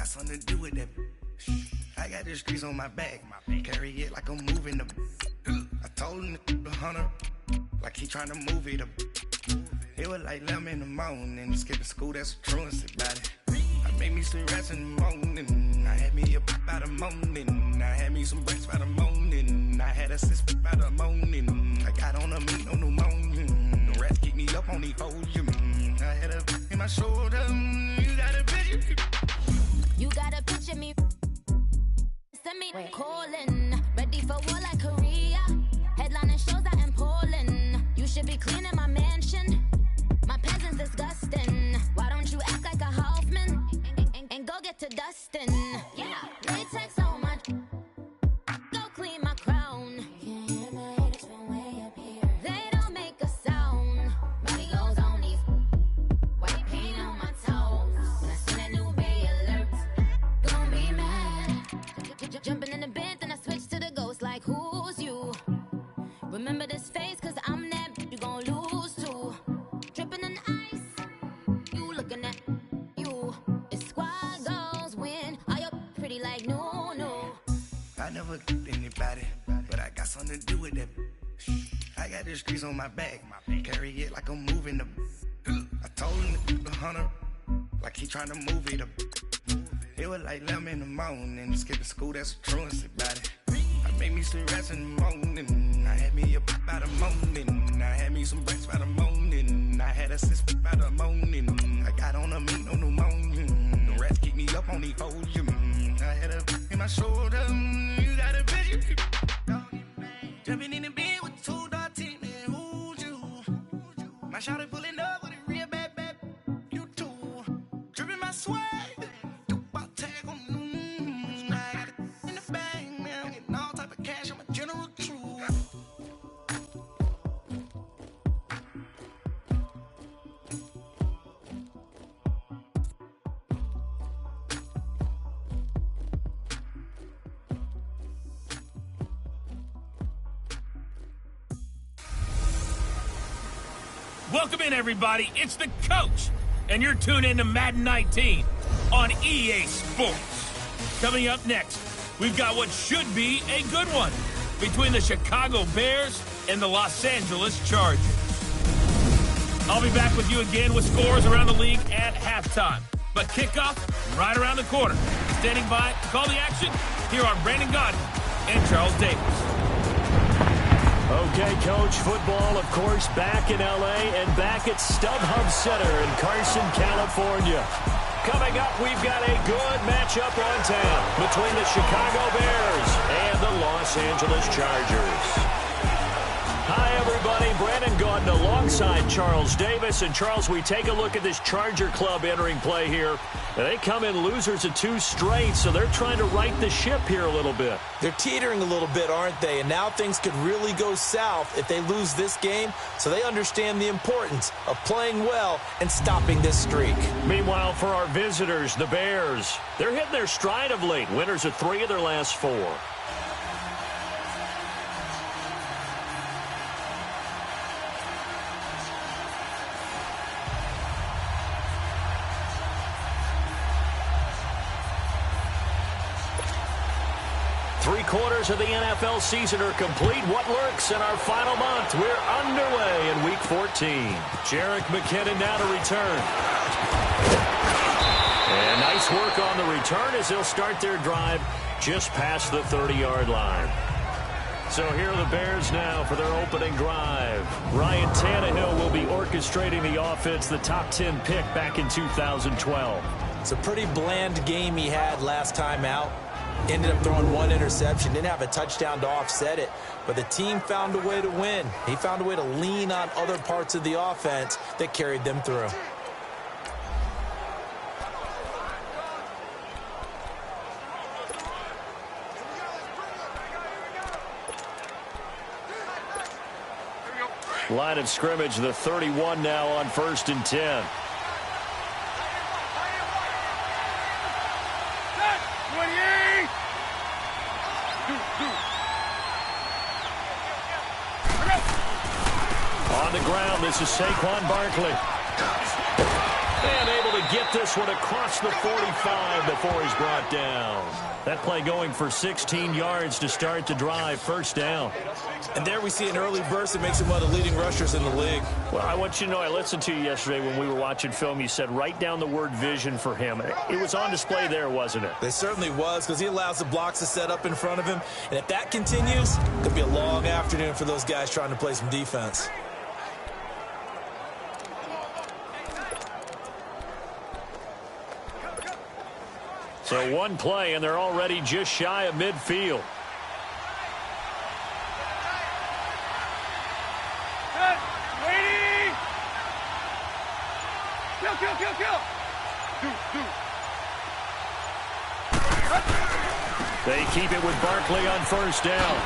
got something to do with that. I got the streets on my back. Carry it like I'm moving the. I told him the hunter, like he trying to move it up. It was like 11 in the morning, skipping school, that's a truancy about it. I made me some rest in the morning. I had me up by the morning. I had me some breaks by the morning. I had a sis by the morning. I got on a meat, no pneumonia. The rats keep me up on the podium. I had a in my shoulder. You got a picture. You got a picture me. Send me calling. Ready for war like Korea. Headlining shows out in Poland. You should be cleaning my mansion. My peasant's disgusting. Why don't you act like a Hoffman and go get to Dustin? Yeah, latex on my. Go clean my crown. Can't hear my haters from way up here. They don't make a sound. Body goes on these. White paint on my toes. When I see that new Bay alert, gonna be mad. Jumping in the bed, then I switch to the ghost. Like who's you? Remember this face, cause I'm that. You gon' lose too. Dripping in ice, you looking at you. It's squad goals win. Are you pretty like no? I never did anybody, but I got something to do with that. I got the streets on my back, carry it like I'm moving the. I told him the hunter, like he trying to move it up. It was like 11 in the morning, skipping school, that's a truancy about it. I made me some rest in the morning. I had me up by the morning. I had me some breaks by the morning. I had a sis by the morning. I got on a meat, no pneumonia. The rats keep me up on the podium. I had a in my shoulder. You got a picture. Jumping in the bed with 2 dark teeth, man. Who's you? My shawty pulling up with a real bad. You too. Dripping my swag. Welcome in, everybody. It's the coach, and you're tuned in to Madden 19 on EA Sports. Coming up next, we've got what should be a good one between the Chicago Bears and the Los Angeles Chargers. I'll be back with you again with scores around the league at halftime. But kickoff right around the corner. Standing by to call the action, here are Brandon Godwin and Charles Davis. Okay, Coach, football, of course, back in L.A. and back at StubHub Center in Carson, California. Coming up, we've got a good matchup on town between the Chicago Bears and the Los Angeles Chargers. Hi, everybody. Brandon Gaudin alongside Charles Davis. And, Charles, we take a look at this Charger club entering play here. They come in losers of 2 straight, so they're trying to right the ship here a little bit. They're teetering a little bit, aren't they? And now things could really go south if they lose this game, so they understand the importance of playing well and stopping this streak. Meanwhile, for our visitors, the Bears, they're hitting their stride of late. Winners of 3 of their last 4. Three-quarters of the NFL season are complete. What lurks in our final month? We're underway in Week 14. Jerick McKinnon now to return. And nice work on the return as they'll start their drive just past the 30-yard line. So here are the Bears now for their opening drive. Ryan Tannehill will be orchestrating the offense, the top 10 pick back in 2012. It's a pretty bland game he had last time out. Ended up throwing 1 interception, didn't have a touchdown to offset it, but the team found a way to win. He found a way to lean on other parts of the offense that carried them through. Line of scrimmage, the 31 now on 1st and 10. On the ground, this is Saquon Barkley. And able to get this one across the 45 before he's brought down. That play going for 16 yards to start the drive, first down. And there we see an early burst that makes him one of the leading rushers in the league. Well, I want you to know, I listened to you yesterday when we were watching film. You said write down the word vision for him. It was on display there, wasn't it? It certainly was, because he allows the blocks to set up in front of him. And if that continues, it could be a long afternoon for those guys trying to play some defense. So one play, and they're already just shy of midfield. Waiting! Kill! They keep it with Barkley on first down.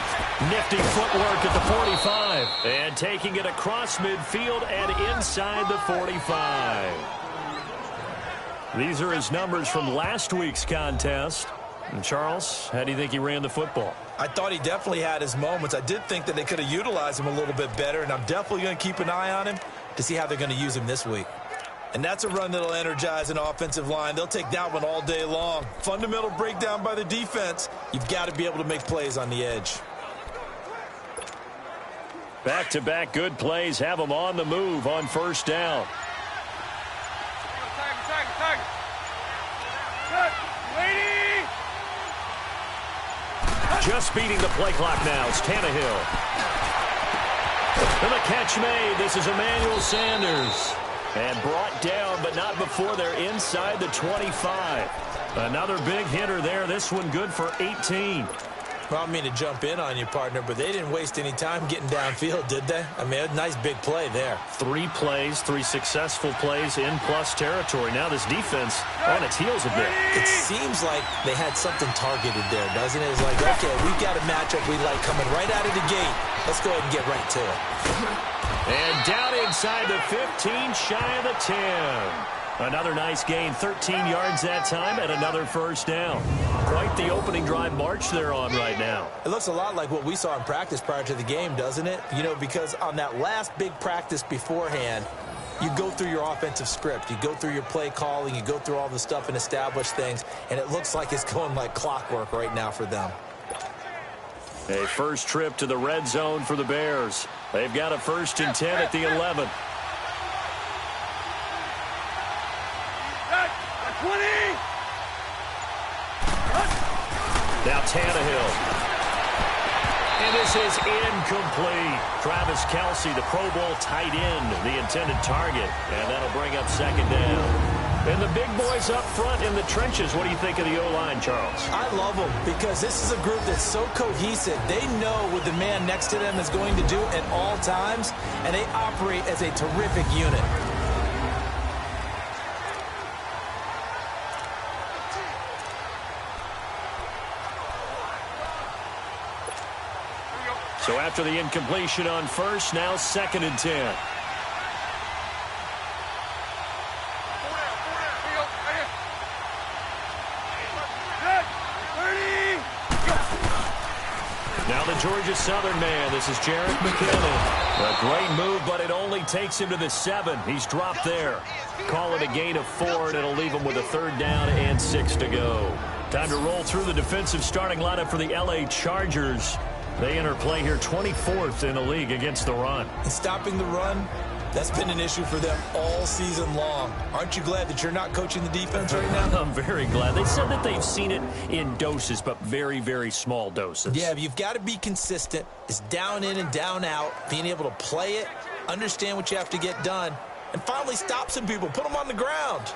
Nifty footwork at the 45. And taking it across midfield and inside the 45. These are his numbers from last week's contest. And Charles, how do you think he ran the football? I thought he definitely had his moments. I did think that they could have utilized him a little bit better, and I'm definitely going to keep an eye on him to see how they're going to use him this week. And that's a run that'll energize an offensive line. They'll take that one all day long. Fundamental breakdown by the defense. You've got to be able to make plays on the edge. Back-to-back good plays have them on the move on first down. Target. Waiting! Just beating the play clock now. It's Tannehill. And the catch made. This is Emmanuel Sanders. And brought down, but not before they're inside the 25. Another big hitter there. This one good for 18. Well, I don't mean to jump in on you, partner, but they didn't waste any time getting downfield, did they? I mean, a nice big play there. 3 plays, 3 successful plays in plus territory. Now this defense on its heels a bit. It seems like they had something targeted there, doesn't it? It's like, okay, we've got a matchup we like coming right out of the gate. Let's go ahead and get right to it. And down inside the 15, shy of the 10. Another nice gain, 13 yards that time, and another first down. Quite the opening drive march they're on right now. It looks a lot like what we saw in practice prior to the game, doesn't it? You know, because on that last big practice beforehand, you go through your offensive script. You go through your play calling. You go through all the stuff and establish things, and it looks like it's going like clockwork right now for them. A first trip to the red zone for the Bears. They've got a 1st and 10 at the 11. 20! Now Tannehill. And this is incomplete. Travis Kelce, the Pro Bowl tight end, the intended target. And that'll bring up 2nd down. And the big boys up front in the trenches. What do you think of the O-line, Charles? I love them because this is a group that's so cohesive. They know what the man next to them is going to do at all times, and they operate as a terrific unit. So after the incompletion on first, now 2nd and 10. Now the Georgia Southern man. This is Jarek McKinnon. A great move, but it only takes him to the 7. He's dropped there. Call it a gain of 4, and it'll leave him with a 3rd down and 6 to go. Time to roll through the defensive starting lineup for the L.A. Chargers. They enter play here 24th in the league against the run. And stopping the run, that's been an issue for them all season long. Aren't you glad that you're not coaching the defense right now? I'm very glad. They said that they've seen it in doses, but very, very small doses. Yeah, you've got to be consistent. It's down in and down out, being able to play it, understand what you have to get done, and finally stop some people, put them on the ground.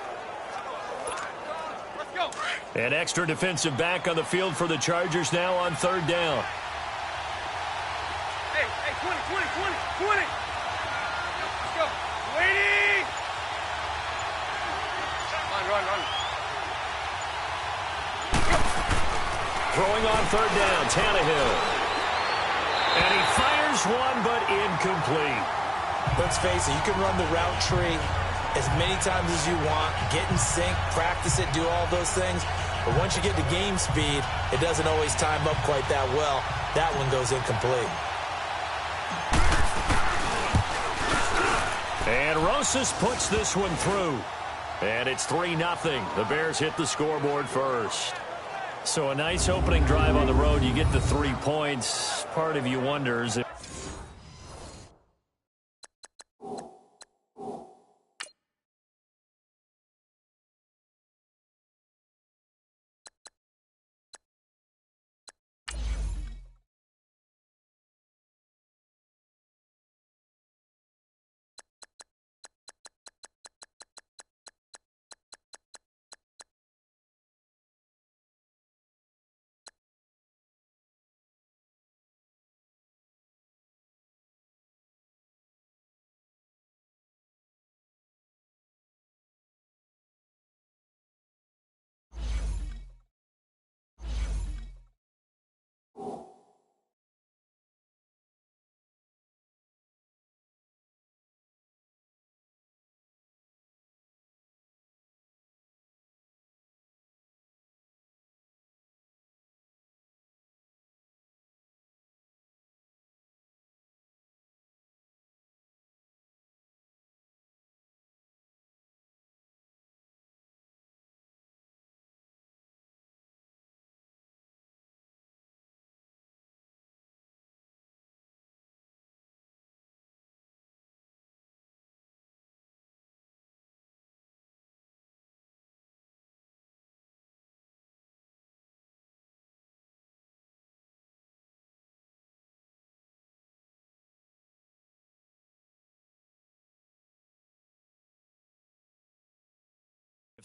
Let's go. An extra defensive back on the field for the Chargers now on 3rd down. Hey, 20. Let's go. Waiting. Run. Throwing on 3rd down, Tannehill. And he fires one, but incomplete. Let's face it, you can run the route tree as many times as you want, get in sync, practice it, do all those things. But once you get to game speed, it doesn't always time up quite that well. That one goes incomplete. And Rosas puts this one through. And it's 3-0. The Bears hit the scoreboard first. So a nice opening drive on the road. You get the 3 points. Part of you wonders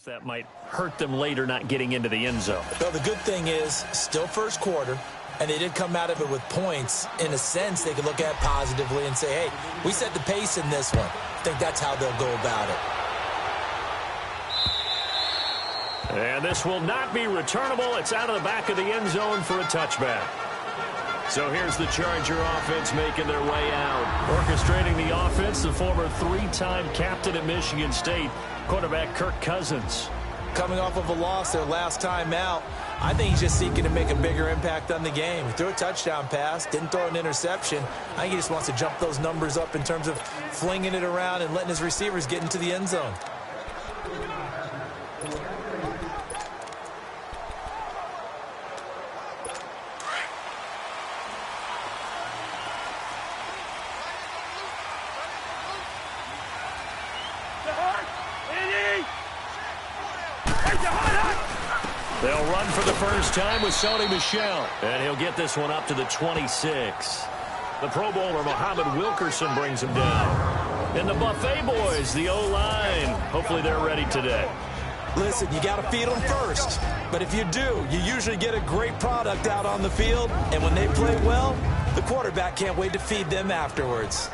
if that might hurt them later not getting into the end zone. Well, the good thing is still first quarter, and they did come out of it with points. In a sense, they could look at positively and say, hey, we set the pace in this one. I think that's how they'll go about it. And this will not be returnable. It's out of the back of the end zone for a touchback. So here's the Charger offense making their way out. Orchestrating the offense, the former 3-time captain at Michigan State, quarterback Kirk Cousins. Coming off of a loss their last time out, I think he's just seeking to make a bigger impact on the game. He threw a touchdown pass, didn't throw an interception. I think he just wants to jump those numbers up in terms of flinging it around and letting his receivers get into the end zone. They'll run for the first time with Sony Michel. And he'll get this one up to the 26. The Pro Bowler, Muhammad Wilkerson, brings him down. And the Buffet boys, the O-line. Hopefully they're ready today. Listen, you got to feed them first. But if you do, you usually get a great product out on the field. And when they play well, the quarterback can't wait to feed them afterwards.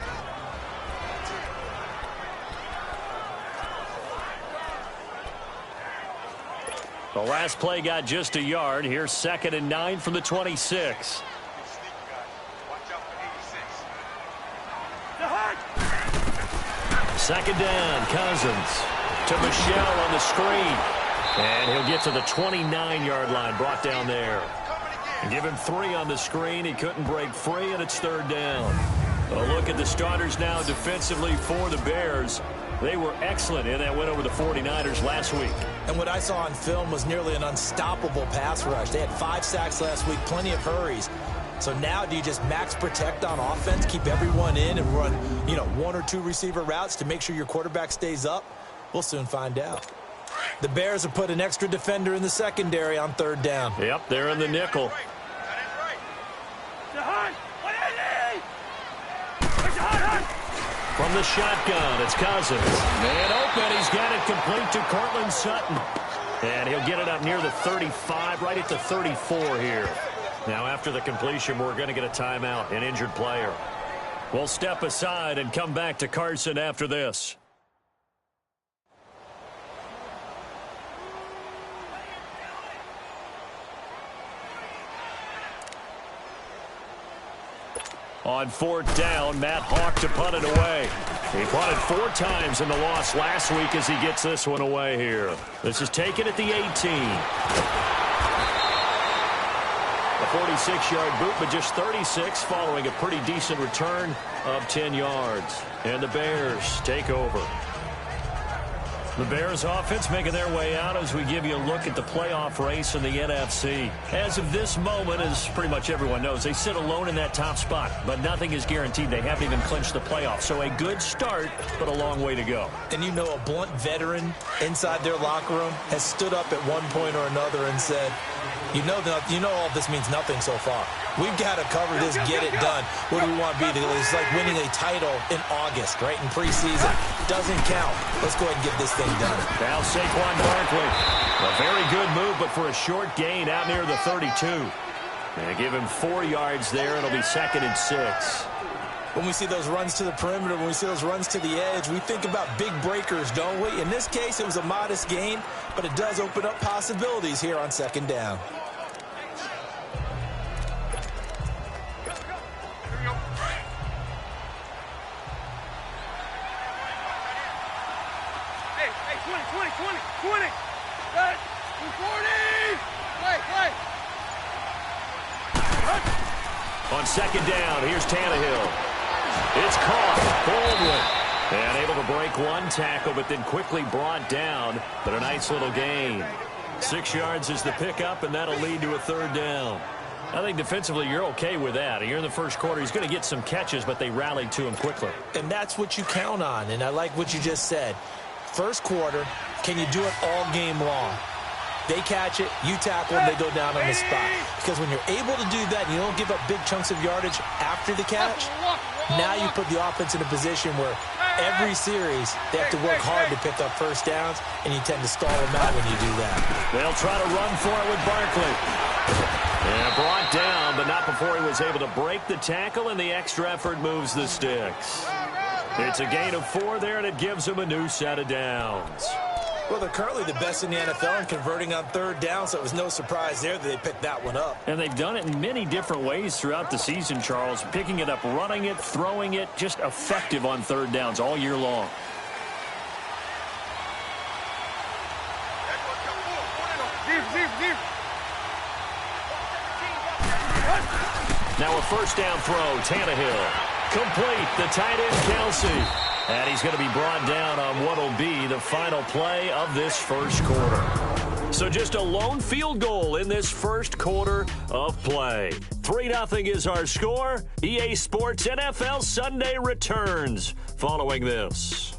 The last play got just a yard. Here's 2nd and 9 from the 26. Second down, Cousins to Michel on the screen. And he'll get to the 29-yard line, brought down there. Give him 3 on the screen. He couldn't break free, and it's 3rd down. A look at the starters now defensively for the Bears. They were excellent in that win over the 49ers last week. And what I saw on film was nearly an unstoppable pass rush. They had 5 sacks last week, plenty of hurries. So now do you just max protect on offense, keep everyone in, and run, 1 or 2 receiver routes to make sure your quarterback stays up? We'll soon find out. The Bears have put an extra defender in the secondary on 3rd down. Yep, they're in the nickel. From the shotgun, it's Cousins. Man open, he's got it complete to Cortland Sutton. And he'll get it up near the 35, right at the 34 here. Now after the completion, we're going to get a timeout, an injured player. We'll step aside and come back to Carson after this. On 4th down, Matt Hawk to punt it away. He punted 4 times in the loss last week as he gets this one away here. This is taken at the 18. A 46-yard boot, but just 36 following a pretty decent return of 10 yards. And the Bears take over. The Bears offense making their way out as we give you a look at the playoff race in the NFC. As of this moment, as pretty much everyone knows, they sit alone in that top spot, but nothing is guaranteed. They haven't even clinched the playoffs. So a good start, but a long way to go. And you know, a blunt veteran inside their locker room has stood up at one point or another and said, you know all this means nothing so far. We've got to cover this, get it done. What do we want to be? It's like winning a title in August, right, in preseason. Doesn't count. Let's go ahead and get this thing done. Now Saquon Barkley. A very good move, but for a short gain out near the 32. They give him 4 yards there. It'll be 2nd and 6. When we see those runs to the perimeter, when we see those runs to the edge, we think about big breakers, don't we? In this case, it was a modest gain, but it does open up possibilities here on 2nd down. Hey, 20. Cut. 240. Play. On 2nd down, here's Tannehill. It's caught. Baldwin. And able to break one tackle, but then quickly brought down. But a nice little gain. 6 yards is the pickup, and that'll lead to a 3rd down. I think defensively you're okay with that. You're in the first quarter. He's going to get some catches, but they rallied to him quickly. And that's what you count on, and I like what you just said. First quarter, can you do it all game long? They catch it, you tackle, and they go down on the spot. Because when you're able to do that and you don't give up big chunks of yardage after the catch, now you put the offense in a position where every series they have to work hard to pick up first downs, and you tend to stall them out when you do that. They'll try to run for it with Barkley. And brought down, but not before he was able to break the tackle, and the extra effort moves the sticks. It's a gain of 4 there, and it gives him a new set of downs. Well, they're currently the best in the NFL in converting on 3rd down, so it was no surprise there that they picked that one up. And they've done it in many different ways throughout the season, Charles. Picking it up, running it, throwing it, just effective on 3rd downs all year long. Deep. Now a 1st down throw, Tannehill. Complete, the tight end, Kelsey. And he's going to be brought down on what will be the final play of this first quarter. So just a lone field goal in this first quarter of play. 3-0 is our score. EA Sports NFL Sunday returns following this.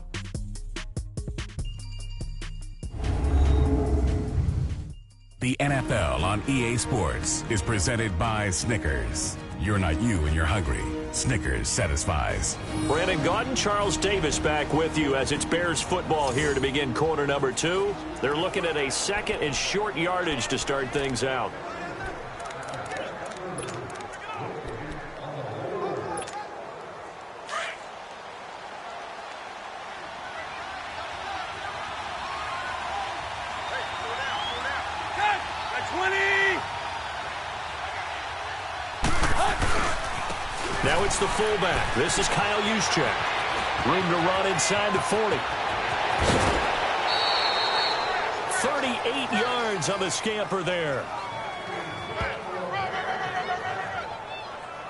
The NFL on EA Sports is presented by Snickers. You're not you when you're hungry. Snickers satisfies. Brandon Gaudin, Charles Davis back with you as it's Bears football here to begin quarter number 2. They're looking at a 2nd and short yardage to start things out. Now it's the fullback. This is Kyle Juszczyk. Room to run inside the 40. 38 yards on the scamper there.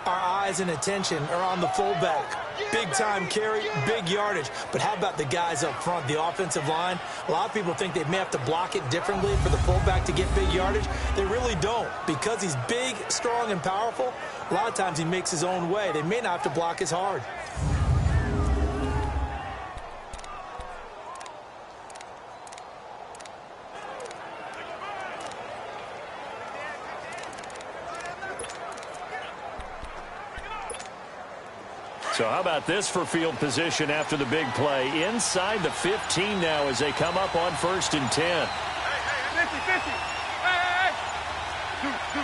Our eyes and attention are on the fullback. Big time carry, big yardage. But how about the guys up front, the offensive line? A lot of people think they may have to block it differently for the fullback to get big yardage. They really don't. Because he's big, strong, and powerful, a lot of times he makes his own way. They may not have to block as hard. So how about this for field position after the big play? Inside the 15 now as they come up on 1st and 10. 50.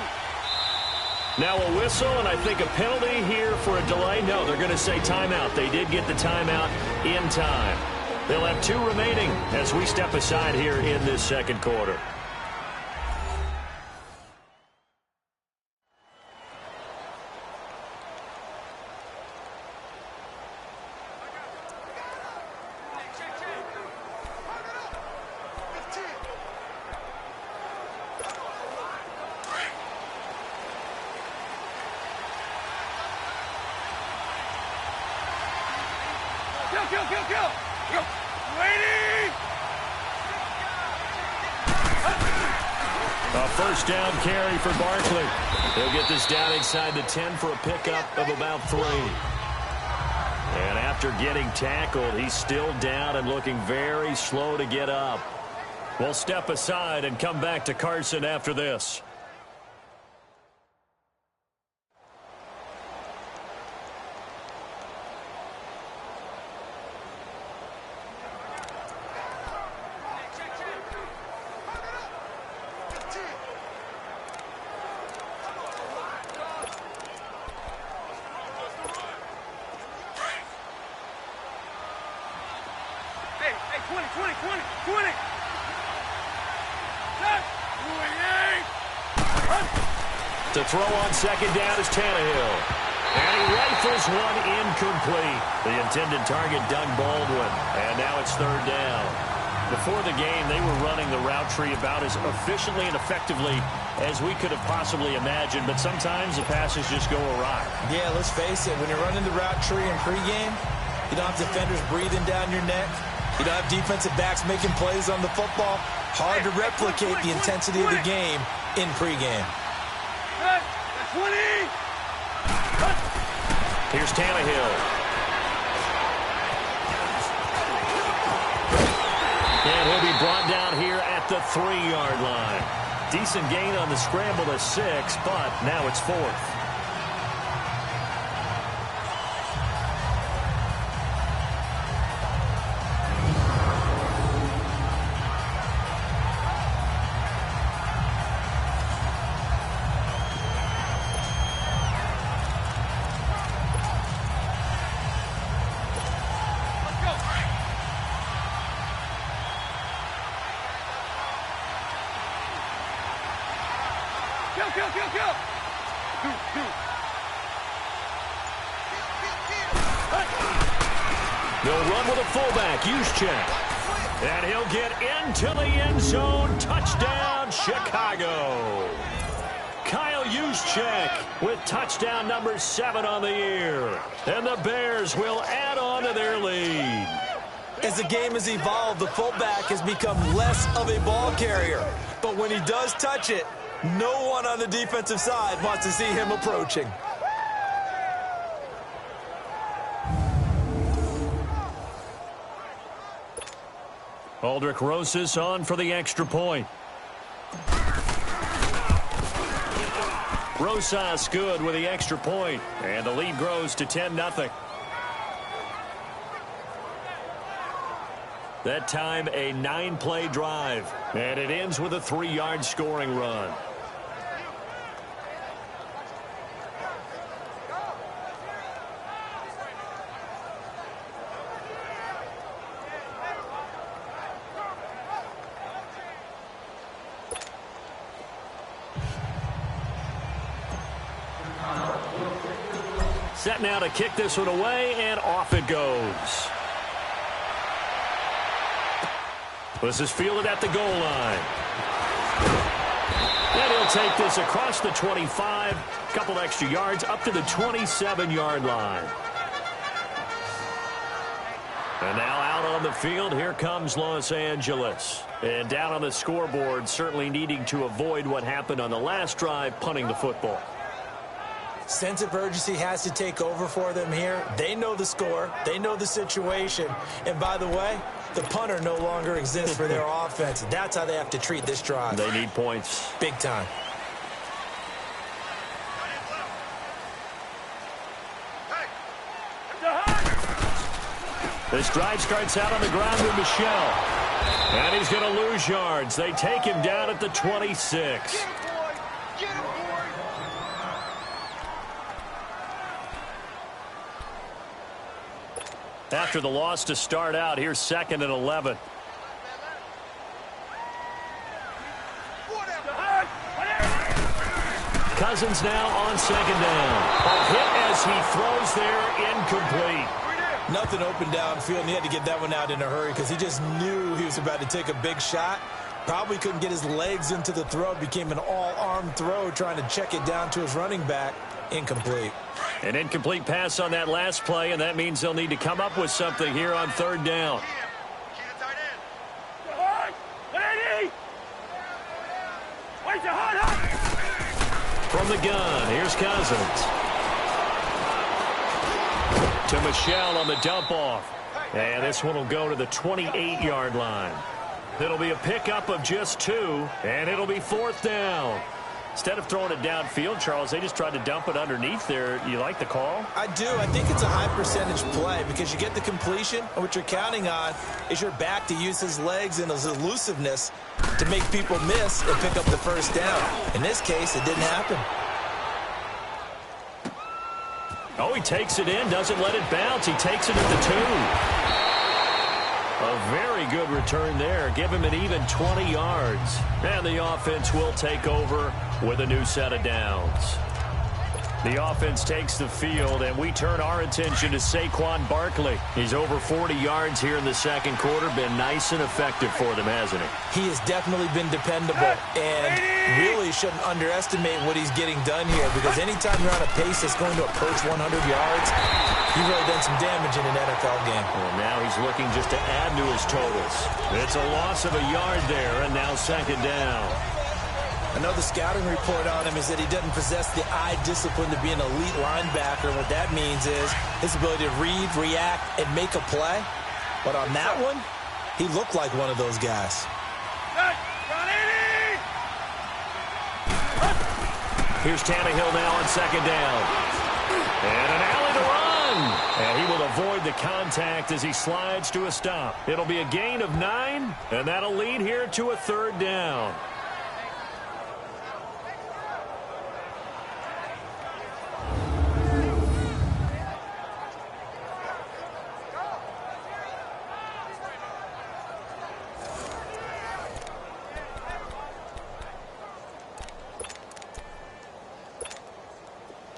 Now a whistle and I think a penalty here for a delay. No, they're going to say timeout. They did get the timeout in time. They'll have 2 remaining as we step aside here in this second quarter. Kill. Waiting. first down carry for Barkley. He'll get this down inside the 10 for a pickup of about 3. And after getting tackled, he's still down and looking very slow to get up. We'll step aside and come back to Carson after this. To throw on second down is Tannehill. And he rifles one incomplete. The intended target, Doug Baldwin. And now it's third down. Before the game, they were running the route tree about as efficiently and effectively as we could have possibly imagined. But sometimes the passes just go awry. Yeah, let's face it. When you're running the route tree in pregame, you don't have defenders breathing down your neck. You don't have defensive backs making plays on the football. Hard to replicate the intensity of the game in pregame. 20! Here's Tannehill. And he'll be brought down here at the 3-yard line. Decent gain on the scramble to 6, but now it's 4th. They'll run with a fullback, Juszczyk. And he'll get into the end zone. Touchdown, Chicago. Kyle Juszczyk with touchdown number 7 on the year. And the Bears will add on to their lead. As the game has evolved, the fullback has become less of a ball carrier. But when he does touch it, no one on the defensive side wants to see him approaching. Aldrich Rosas on for the extra point. Rosas good with the extra point, and the lead grows to 10-0. That time a 9-play drive, and it ends with a 3-yard scoring run. Set now to kick this one away, and off it goes. This is fielded at the goal line. And he'll take this across the 25, a couple extra yards, up to the 27-yard line. And now out on the field, here comes Los Angeles. And down on the scoreboard, certainly needing to avoid what happened on the last drive, punting the football. Sense of urgency has to take over for them here. They know the score. They know the situation. And by the way, the punter no longer exists for their offense. That's how they have to treat this drive. They need points. Big time. This drive starts out on the ground with Michel. And he's going to lose yards. They take him down at the 26. After the loss to start out, here's 2nd and 11. Cousins now on 2nd down. A hit as he throws there, incomplete. Nothing open downfield, and he had to get that one out in a hurry because he just knew he was about to take a big shot. Probably couldn't get his legs into the throw. Became an all-arm throw, trying to check it down to his running back. Incomplete. An incomplete pass on that last play, and that means they'll need to come up with something here on 3rd down. Wait, From the gun, here's Cousins. To Michel on the dump-off. And this one will go to the 28-yard line. It'll be a pickup of just 2, and it'll be 4th down. Instead of throwing it downfield, Charles, they just tried to dump it underneath there. You like the call? I do. I think it's a high-percentage play because you get the completion, and what you're counting on is your back to use his legs and his elusiveness to make people miss and pick up the first down. In this case, it didn't happen. Oh, he takes it in, doesn't let it bounce. He takes it at the 2. A very good return there. Give him an even 20 yards. And the offense will take over with a new set of downs. The offense takes the field, and we turn our attention to Saquon Barkley. He's over 40 yards here in the second quarter. Been nice and effective for them, hasn't he? He has definitely been dependable, and really shouldn't underestimate what he's getting done here, because anytime you're on a pace that's going to approach 100 yards, you've really done some damage in an NFL game. Well, now he's looking just to add to his totals. It's a loss of a yard there, and now second down. Another scouting report on him is that he doesn't possess the eye discipline to be an elite linebacker. And what that means is his ability to read, react, and make a play. But on that one, he looked like one of those guys. Here's Tannehill now on second down. And an alley to run. And he will avoid the contact as he slides to a stop. It'll be a gain of 9, and that'll lead here to a 3rd down.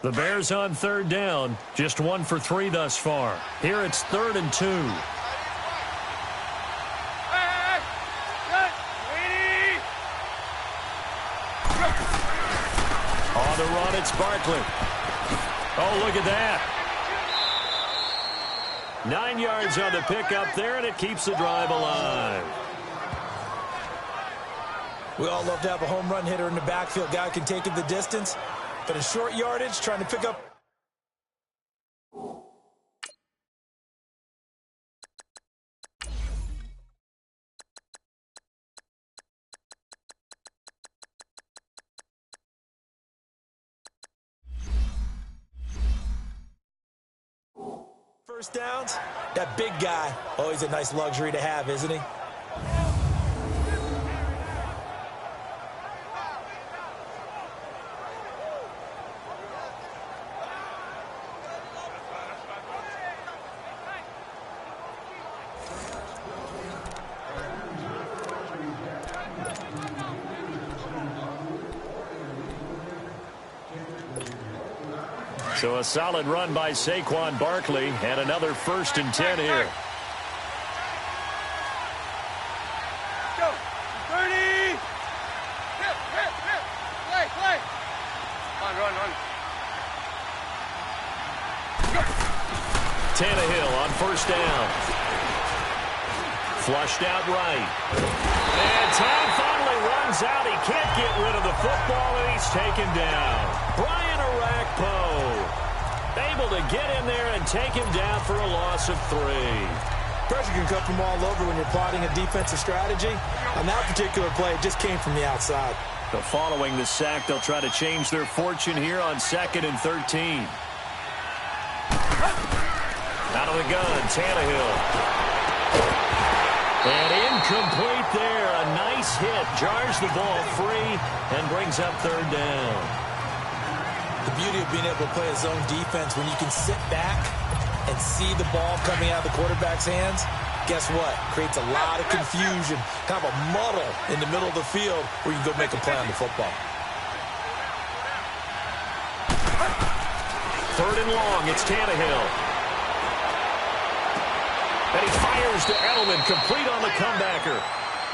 The Bears on 3rd down, just 1 for 3 thus far. Here it's 3rd and 2. On the run, it's Barkley. Oh, look at that. 9 yards on the pickup there, and it keeps the drive alive. We all love to have a home run hitter in the backfield. Guy can take it the distance. But in short yardage, trying to pick up. First downs, that big guy, always a nice luxury to have, isn't he? So a solid run by Saquon Barkley, and another 1st and 10 here. Go. 30. Play. Run. Tannehill on 1st down. Flushed out right. And time finally runs out. He can't get rid of the football, and he's taken down. Brian Orakpo able to get in there and take him down for a loss of 3. Pressure can come from all over when you're plotting a defensive strategy. On that particular play, it just came from the outside. So following the sack, they'll try to change their fortune here on 2nd and 13. Out of the gun, Tannehill. And incomplete there. A nice hit. Jars the ball free and brings up 3rd down. The beauty of being able to play a zone defense when you can sit back and see the ball coming out of the quarterback's hands, guess what? Creates a lot of confusion, kind of a muddle in the middle of the field where you can go make a play on the football. 3rd and long, it's Tannehill. And he fires to Edelman, complete on the comebacker.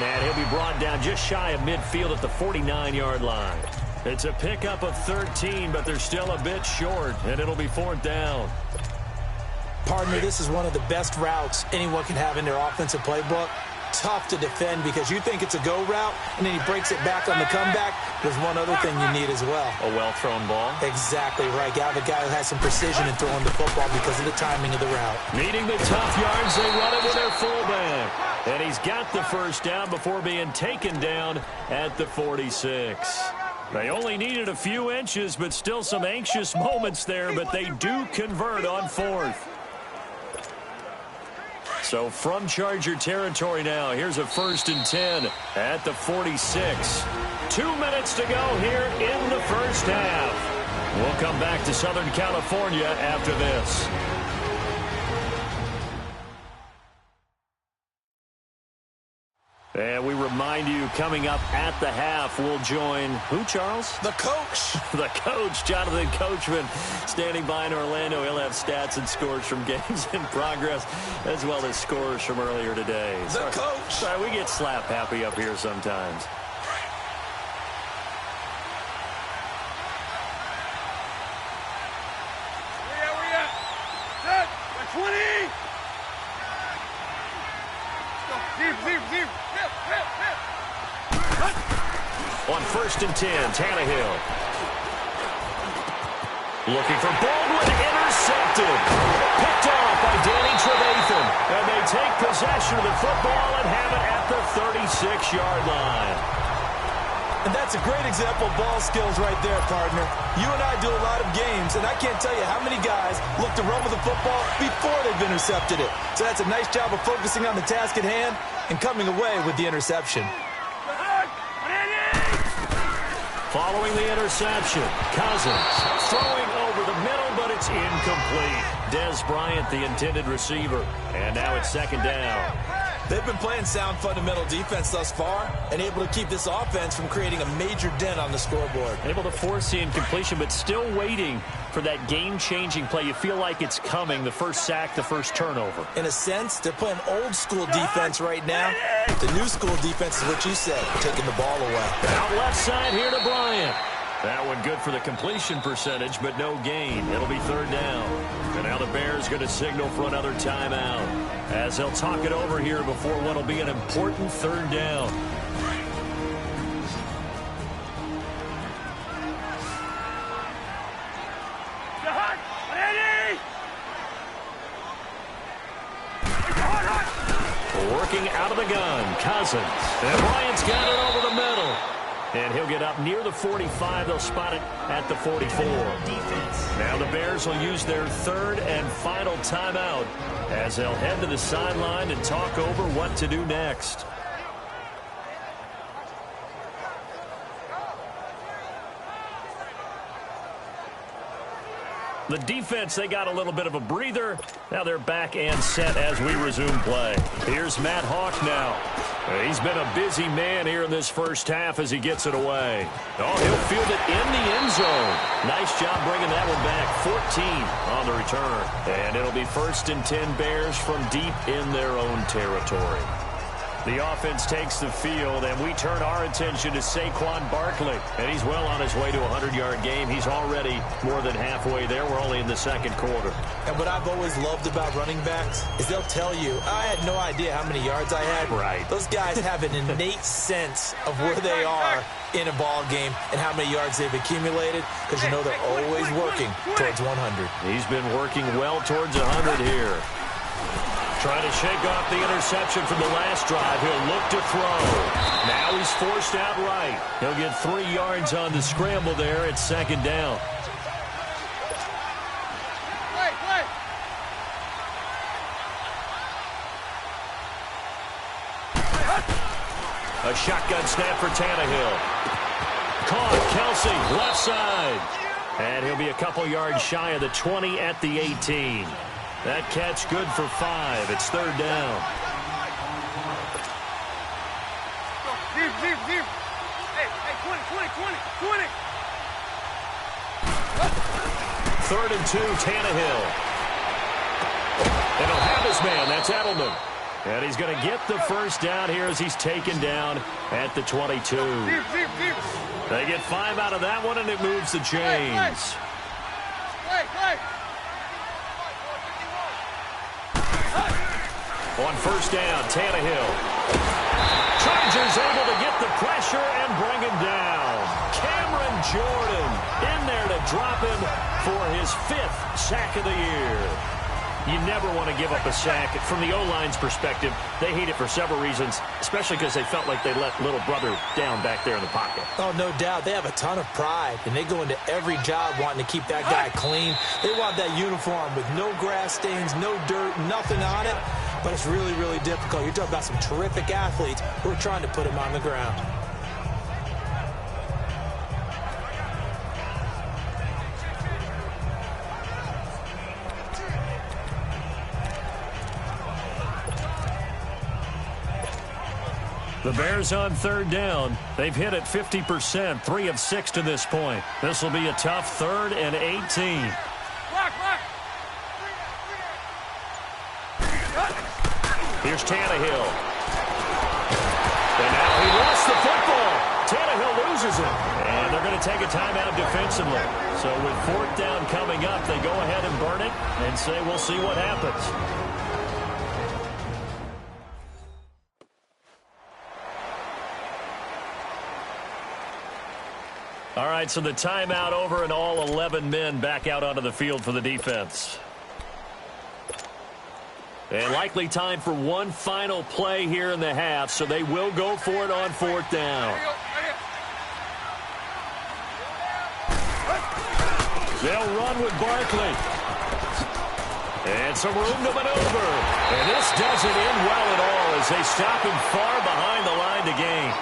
And he'll be brought down just shy of midfield at the 49-yard line. It's a pickup of 13, but they're still a bit short, and it'll be 4th down. Pardon me, this is one of the best routes anyone can have in their offensive playbook. tough to defend because you think it's a go route, and then he breaks it back on the comeback. There's one other thing you need as well. A well-thrown ball? Exactly right. You have a guy who has some precision in throwing the football because of the timing of the route. Needing the tough yards, they run it with their fullback. And he's got the first down before being taken down at the 46. They only needed a few inches, but still some anxious moments there, but they do convert on fourth. So from Charger territory now, here's a 1st and 10 at the 46. 2 minutes to go here in the first half. We'll come back to Southern California after this. And we remind you, coming up at the half, we'll join who, Charles? The coach. The coach, Jonathan Coachman, standing by in Orlando. He'll have stats and scores from games in progress, as well as scores from earlier today. The coach. Sorry, we get slap happy up here sometimes. Where at? Set. Got 20. Deep. On 1st and 10, Tannehill. Looking for Baldwin, intercepted. Picked off by Danny Trevathan. And they take possession of the football and have it at the 36-yard line. And that's a great example of ball skills right there, partner. You and I do a lot of games, and I can't tell you how many guys look to run with the football before they've intercepted it. So that's a nice job of focusing on the task at hand and coming away with the interception. Following the interception, Cousins throwing over the middle, but it's incomplete. Des Bryant, the intended receiver, and now it's 2nd down. They've been playing sound fundamental defense thus far and able to keep this offense from creating a major dent on the scoreboard. Able to force the incompletion, but still waiting for that game-changing play. You feel like it's coming, the first sack, the first turnover. In a sense, they're playing old-school defense right now. The new-school defense is what you said, taking the ball away. Out left side here to Bryant. That one good for the completion percentage, but no gain. It'll be 3rd down. And now the Bears going to signal for another timeout, as they'll talk it over here before what will be an important 3rd down. Working out of the gun, Cousins. And Bryant's got it over the middle. And he'll get up near the 45. They'll spot it at the 44. Now the Bears will use their 3rd and final timeout as they'll head to the sideline and talk over what to do next. The defense, they got a little bit of a breather. Now they're back and set as we resume play. Here's Matt Hawk now. He's been a busy man here in this first half as he gets it away. Oh, he'll field it in the end zone. Nice job bringing that one back. 14 on the return. And it'll be 1st and 10 Bears from deep in their own territory. The offense takes the field, and we turn our attention to Saquon Barkley. And he's well on his way to a 100-yard game. He's already more than halfway there. We're only in the 2nd quarter. And what I've always loved about running backs is they'll tell you, I had no idea how many yards I had. Right. Those guys have an innate sense of where they are in a ball game and how many yards they've accumulated, because you know they're always working towards 100. He's been working well towards 100 here. Trying to shake off the interception from the last drive. He'll look to throw. Now he's forced out right. He'll get 3 yards on the scramble there at 2nd down. A shotgun snap for Tannehill. Caught, Kelsey, left side. And he'll be a couple yards shy of the 20 at the 18. That catch good for 5. It's 3rd down. Deep. Hey, 20. 3rd and 2, Tannehill. And he'll have his man. That's Edelman. And he's going to get the first down here as he's taken down at the 22. Deep. They get 5 out of that one, and it moves the chains. Play. On 1st down, Tannehill. Chargers able to get the pressure and bring him down. Cameron Jordan in there to drop him for his 5th sack of the year. You never want to give up a sack. From the O-line's perspective, they hate it for several reasons, especially because they felt like they let little brother down back there in the pocket. Oh, no doubt. They have a ton of pride, and they go into every job wanting to keep that guy clean. They want that uniform with no grass stains, no dirt, nothing on it. But it's really, really difficult. You're talking about some terrific athletes who are trying to put him on the ground. The Bears on 3rd down. They've hit it 50%, 3 of 6 to this point. This will be a tough 3rd and 18. Here's Tannehill. And now he lost the football. Tannehill loses it. And they're going to take a timeout defensively. So with 4th down coming up, they go ahead and burn it and say we'll see what happens. All right, so the timeout over and all 11 men back out onto the field for the defense. And likely time for one final play here in the half, so they will go for it on 4th down. They'll run with Barkley. And some room to maneuver. And this doesn't end well at all as they stop him far behind the line to gain.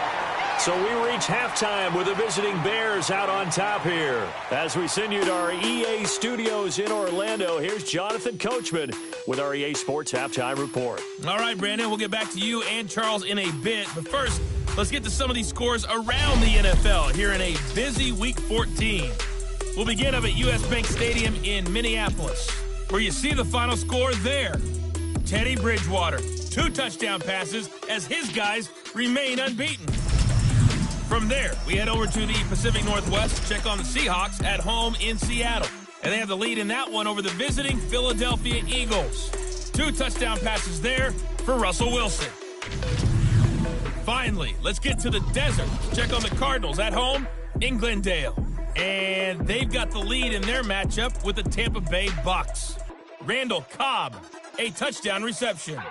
So we reach halftime with the visiting Bears out on top here. As we send you to our EA studios in Orlando, here's Jonathan Coachman with our EA Sports Halftime Report. All right, Brandon, we'll get back to you and Charles in a bit. But first, let's get to some of these scores around the NFL here in a busy Week 14. We'll begin up at U.S. Bank Stadium in Minneapolis, where you see the final score there. Teddy Bridgewater, 2 touchdown passes as his guys remain unbeaten. From there, we head over to the Pacific Northwest to check on the Seahawks at home in Seattle. And they have the lead in that one over the visiting Philadelphia Eagles. 2 touchdown passes there for Russell Wilson. Finally, let's get to the desert to check on the Cardinals at home in Glendale. And they've got the lead in their matchup with the Tampa Bay Bucks. Randall Cobb, a touchdown reception.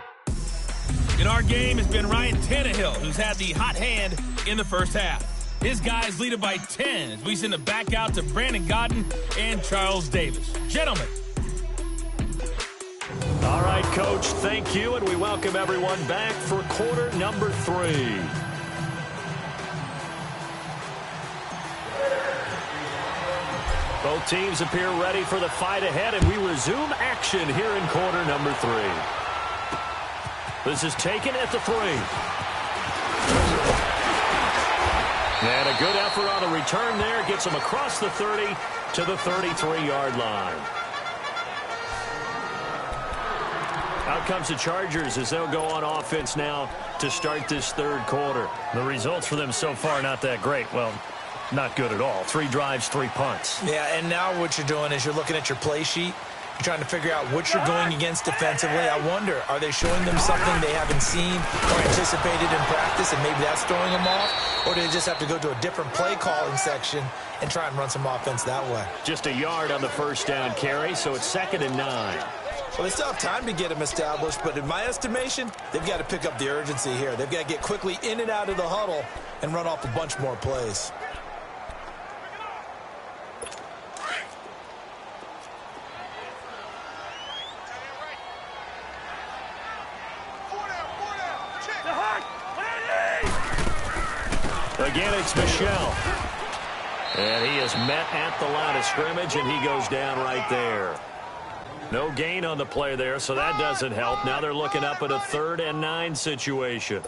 In our game has been Ryan Tannehill, who's had the hot hand in the first half. His guys lead it by 10 as we send it back out to Brandon Godden and Charles Davis. Gentlemen. All right, Coach, thank you, and we welcome everyone back for quarter number 3. Both teams appear ready for the fight ahead, and we resume action here in quarter number 3. This is taken at the 3. And a good effort on the return there. Gets him across the 30 to the 33-yard line. Out comes the Chargers as they'll go on offense now to start this 3rd quarter. The results for them so far not that great. Well, not good at all. 3 drives, 3 punts. Yeah, and now what you're doing is you're looking at your play sheet. You're trying to figure out what you're going against defensively. I wonder, are they showing them something they haven't seen or anticipated in practice, and maybe that's throwing them off? Or do they just have to go to a different play calling section and try and run some offense that way? Just a yard on the first down carry, so it's 2nd and 9. Well, they still have time to get them established, but in my estimation, they've got to pick up the urgency here. They've got to get quickly in and out of the huddle and run off a bunch more plays. Again, it's Michel. And he is met at the line of scrimmage, and he goes down right there. No gain on the play there, so that doesn't help. Now they're looking up at a 3rd and 9 situation.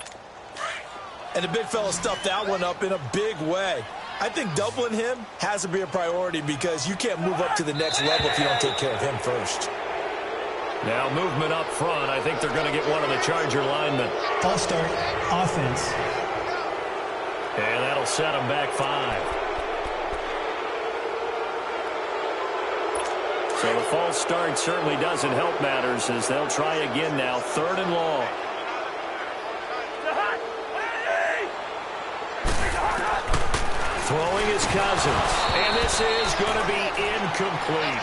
And the big fella stuffed that one up in a big way. I think doubling him has to be a priority because you can't move up to the next level if you don't take care of him first. Now movement up front. I think they're going to get one of the Charger linemen. False start, offense. And that'll set them back 5. So the false start certainly doesn't help matters as they'll try again now. 3rd and long. Throwing is Cousins. And this is going to be incomplete.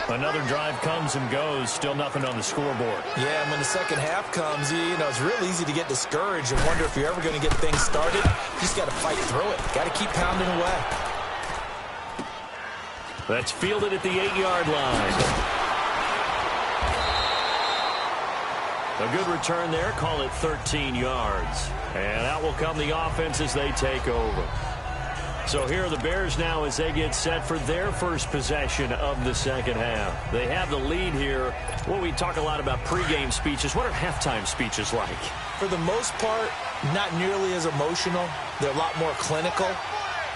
Another drive comes and goes. Still nothing on the scoreboard. Yeah, and when the second half comes, you know, it's real easy to get discouraged and wonder if you're ever going to get things started. You just got to fight through it. Got to keep pounding away. That's fielded at the 8-yard line. A good return there. Call it 13 yards. And out will come the offense as they take over. So here are the Bears now as they get set for their first possession of the second half. They have the lead here. Well, we talk a lot about pregame speeches. What are halftime speeches like? For the most part, not nearly as emotional. They're a lot more clinical.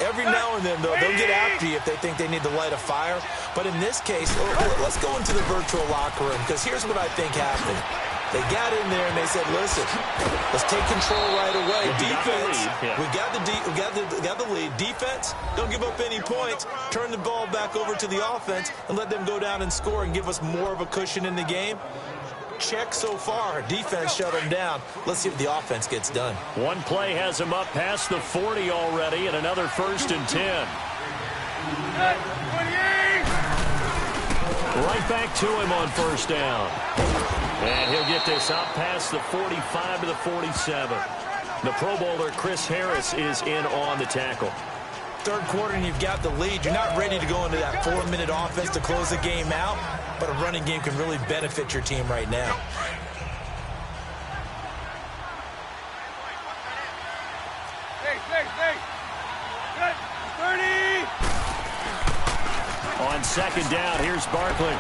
Every now and then, though, they'll get after you if they think they need to light a fire. But in this case, let's go into the virtual locker room, because here's what I think happened. They got in there and they said, listen, let's take control right away. Defense, we got the lead. Defense, don't give up any points. Turn the ball back over to the offense and let them go down and score and give us more of a cushion in the game. Check so far. Defense shut them down. Let's see if the offense gets done. One play has him up past the 40 already, and another 1st and 10. Right back to him on 1st down. And he'll get this out past the 45 to the 47. The Pro Bowler Chris Harris is in on the tackle. Third quarter and you've got the lead. You're not ready to go into that 4-minute offense to close the game out, but a running game can really benefit your team right now. On 2nd down, here's Barkley.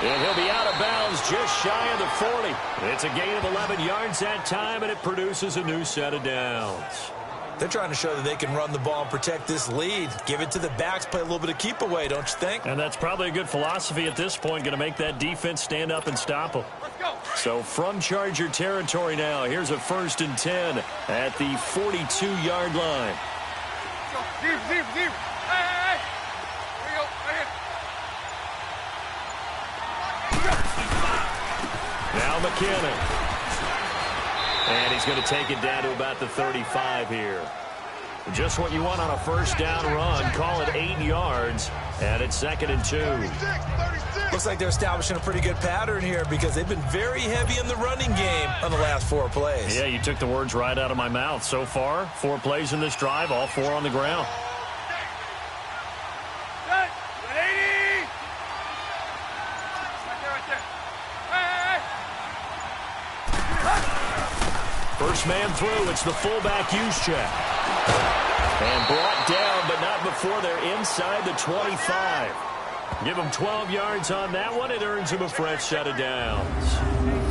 And he'll be out of bounds just shy of the 40. It's a gain of 11 yards that time, and it produces a new set of downs. They're trying to show that they can run the ball and protect this lead. Give it to the backs, play a little bit of keep away, don't you think? And that's probably a good philosophy at this point, going to make that defense stand up and stop them. So from Charger territory now, here's a 1st and 10 at the 42-yard line. Now McKinnon. And he's going to take it down to about the 35 here. Just what you want on a 1st down run. Call it 8 yards. And it's 2nd and 2. Looks like they're establishing a pretty good pattern here because they've been very heavy in the running game on the last 4 plays. Yeah, you took the words right out of my mouth. So far, 4 plays in this drive, all 4 on the ground. First man through, it's the fullback Juszczyk. And brought down, but not before they're inside the 25. Give him 12 yards on that one. It earns him a fresh set of downs.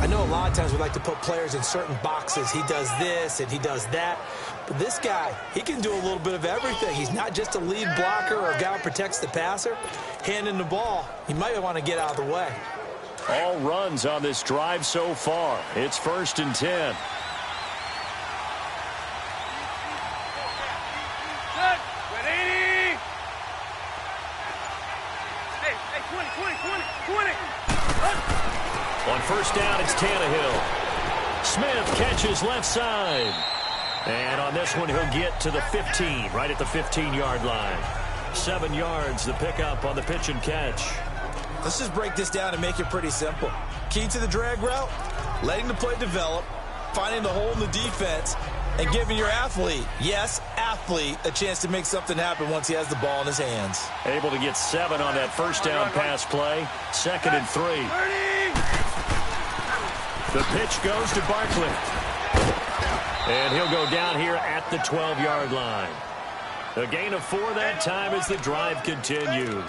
I know a lot of times we like to put players in certain boxes. He does this and he does that. But this guy, he can do a little bit of everything. He's not just a lead blocker or a guy who protects the passer. Handing the ball, he might want to get out of the way. All runs on this drive so far. It's 1st and 10. On 1st down, it's Tannehill. Smith catches left side. And on this one, he'll get to the 15, right at the 15-yard line. 7 yards, the pickup on the pitch and catch. Let's just break this down and make it pretty simple. Key to the drag route, letting the play develop, finding the hole in the defense, and giving your athlete, yes, athlete, a chance to make something happen once he has the ball in his hands. Able to get 7 on that 1st down pass play. 2nd and 3. The pitch goes to Barkley. And he'll go down here at the 12-yard line. A gain of 4 that time as the drive continues.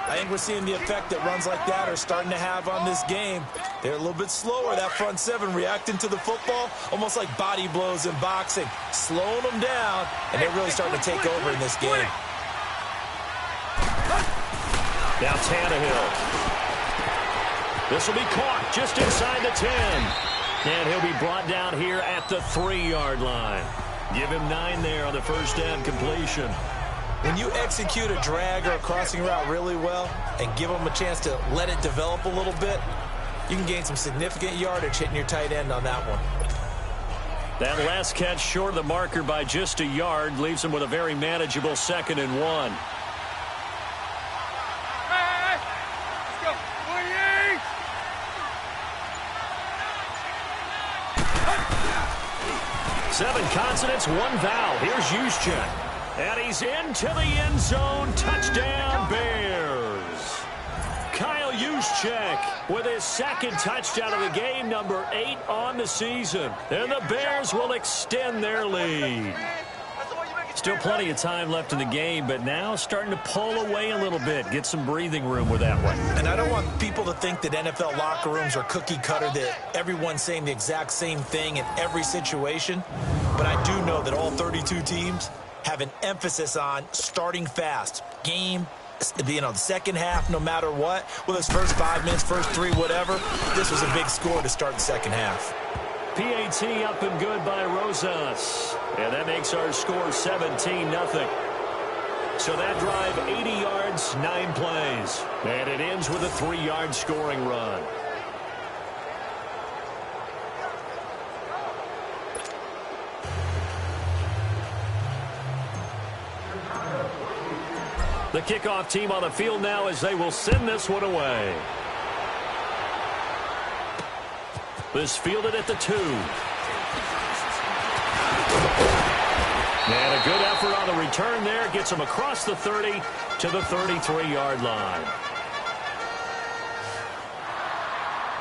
I think we're seeing the effect that runs like that are starting to have on this game. They're a little bit slower, that front 7 reacting to the football, almost like body blows in boxing, slowing them down, and they're really starting to take over in this game. Now Tannehill. This will be caught just inside the 10. And he'll be brought down here at the 3-yard line. Give him 9 there on the 1st down completion. When you execute a drag or a crossing route really well and give them a chance to let it develop a little bit, you can gain some significant yardage hitting your tight end on that one. That last catch short of the marker by just a yard leaves him with a very manageable 2nd and 1. Hey, let's go. 28. 7 consonants, 1 vowel. Here's Juszczyk. And he's into the end zone. Touchdown, Bears. Kyle Juszczyk with his 2nd touchdown of the game, number 8 on the season. And the Bears will extend their lead. Still plenty of time left in the game, but now starting to pull away a little bit. Get some breathing room with that one. And I don't want people to think that NFL locker rooms are cookie cutter, that everyone's saying the exact same thing in every situation. But I do know that all 32 teams have an emphasis on starting fast. Game, the second half, no matter what. Well, this first 5 minutes, first 3, whatever. This was a big score to start the second half. PAT up and good by Rosas. And that makes our score 17-0. So that drive, 80 yards, 9 plays. And it ends with a 3-yard scoring run. The kickoff team on the field now as they will send this one away. This fielded at the 2. And a good effort on the return there. Gets him across the 30 to the 33-yard line.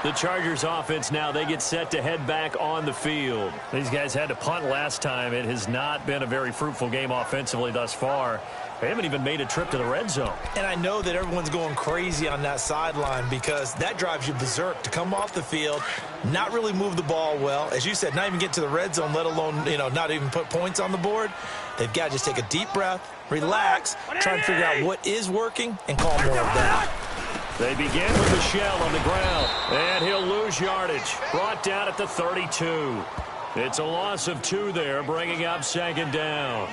The Chargers offense now, they get set to head back on the field. These guys had to punt last time. It has not been a very fruitful game offensively thus far. They haven't even made a trip to the red zone. And I know that everyone's going crazy on that sideline because that drives you berserk to come off the field, not really move the ball well. As you said, not even get to the red zone, let alone, not even put points on the board. They've got to just take a deep breath, relax, try and figure out what is working, and call more of that. They begin with the shell on the ground, and he'll lose yardage. Brought down at the 32. It's a loss of 2 there, bringing up 2nd down.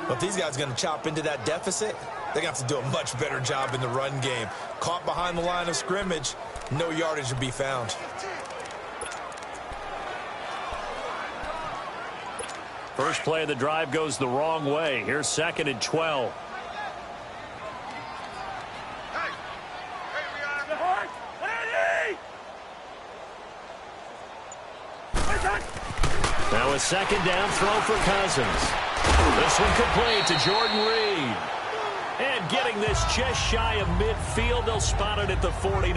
But if these guys are going to chop into that deficit, they're going to have to do a much better job in the run game. Caught behind the line of scrimmage, no yardage to be found. First play of the drive goes the wrong way. Here's 2nd and 12. Now a 2nd down throw for Cousins. This one complete to Jordan Reed. And getting this just shy of midfield, they'll spot it at the 49.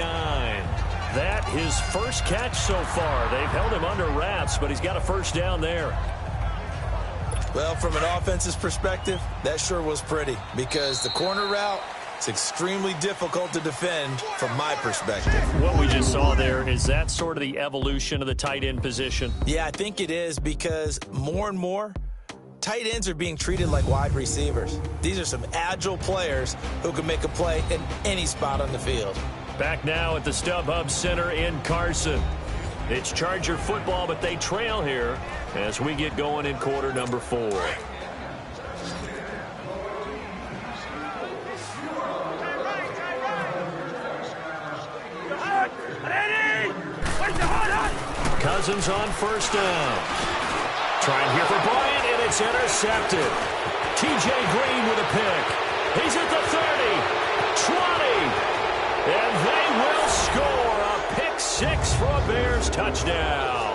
That his first catch so far. They've held him under wraps, but he's got a first down there. Well, from an offense's perspective, that sure was pretty because the corner route is extremely difficult to defend from my perspective. What we just saw there, is that sort of the evolution of the tight end position? Yeah, I think it is because more and more, tight ends are being treated like wide receivers. These are some agile players who can make a play in any spot on the field. Back now at the StubHub Center in Carson. It's Charger football, but they trail here as we get going in quarter number 4. Cousins on first down. Trying here for Bryant, and it's intercepted. TJ Green with a pick. He's at the 30, 20, and they will score a pick 6 for a Bears touchdown.